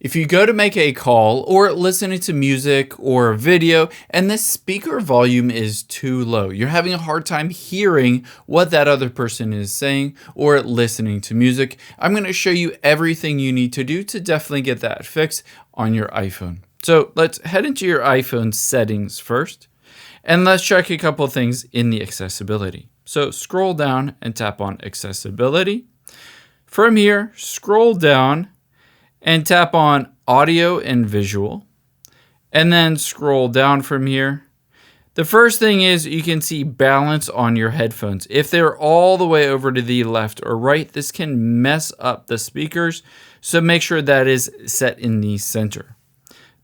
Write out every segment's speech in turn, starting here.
If you go to make a call or listening to music or a video and the speaker volume is too low, you're having a hard time hearing what that other person is saying or listening to music, I'm going to show you everything you need to do to definitely get that fixed on your iPhone. So let's head into your iPhone settings first, and let's check a couple things in the accessibility. So scroll down and tap on accessibility. From here, scroll down and tap on audio and visual, and then scroll down from here. The first thing is you can see balance on your headphones. If they're all the way over to the left or right, this can mess up the speakers, so make sure that is set in the center.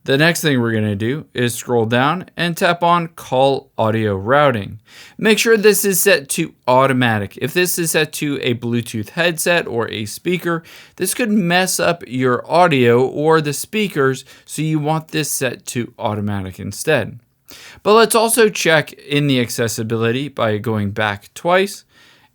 The next thing we're going to do is scroll down and tap on Call Audio Routing. Make sure this is set to automatic. If this is set to a Bluetooth headset or a speaker, this could mess up your audio or the speakers, so you want this set to automatic instead. But let's also check in the accessibility by going back twice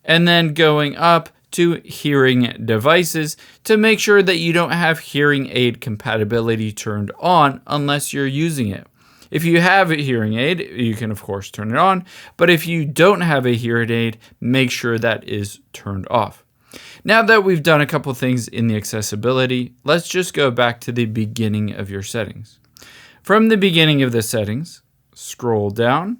and then going up to hearing devices to make sure that you don't have hearing aid compatibility turned on unless you're using it. If you have a hearing aid, you can of course turn it on, but if you don't have a hearing aid, make sure that is turned off. Now that we've done a couple things in the accessibility, let's just go back to the beginning of your settings. From the beginning of the settings, scroll down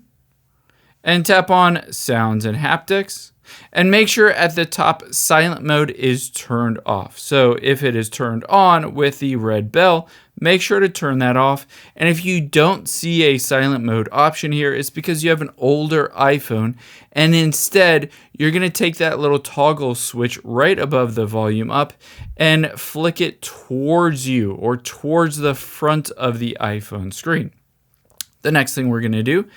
and tap on Sounds and Haptics. And make sure at the top silent mode is turned off. So if it is turned on with the red bell, make sure to turn that off. And if you don't see a silent mode option here, it's because you have an older iPhone, and instead you're going to take that little toggle switch right above the volume up and flick it towards you or towards the front of the iPhone screen. The next thing we're going to do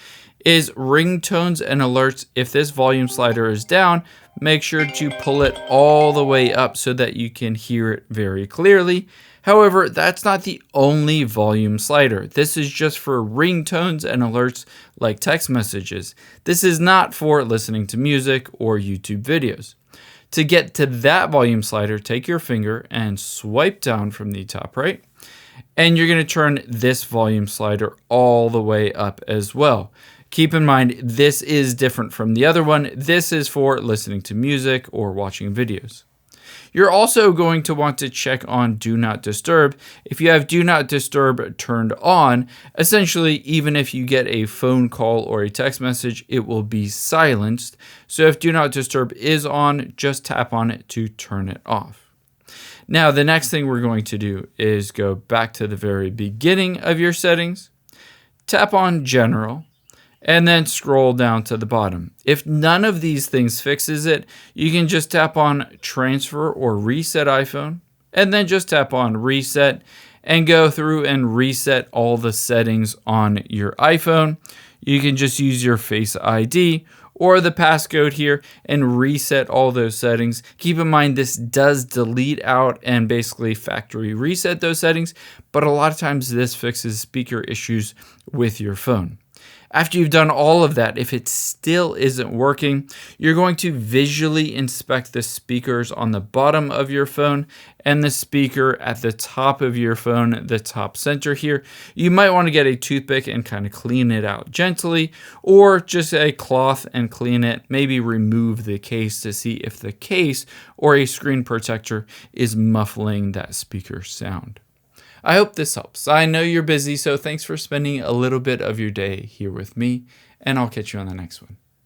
is ringtones and alerts. If this volume slider is down, make sure to pull it all the way up so that you can hear it very clearly. However, that's not the only volume slider. This is just for ringtones and alerts like text messages. This is not for listening to music or YouTube videos. To get to that volume slider, take your finger and swipe down from the top right, and you're going to turn this volume slider all the way up as well. Keep in mind, this is different from the other one. This is for listening to music or watching videos. You're also going to want to check on Do Not Disturb. If you have Do Not Disturb turned on, essentially, even if you get a phone call or a text message, it will be silenced. So if Do Not Disturb is on, just tap on it to turn it off. Now, the next thing we're going to do is go back to the very beginning of your settings, tap on General, and then scroll down to the bottom. If none of these things fixes it, you can just tap on Transfer or Reset iPhone, and then just tap on Reset and go through and reset all the settings on your iPhone. You can just use your Face ID or the passcode here and reset all those settings. Keep in mind, this does delete out and basically factory reset those settings, but a lot of times this fixes speaker issues with your phone. After you've done all of that, if it still isn't working, you're going to visually inspect the speakers on the bottom of your phone and the speaker at the top of your phone, the top center here. You might want to get a toothpick and kind of clean it out gently, or just a cloth and clean it. Maybe remove the case to see if the case or a screen protector is muffling that speaker sound. I hope this helps. I know you're busy, so thanks for spending a little bit of your day here with me, and I'll catch you on the next one.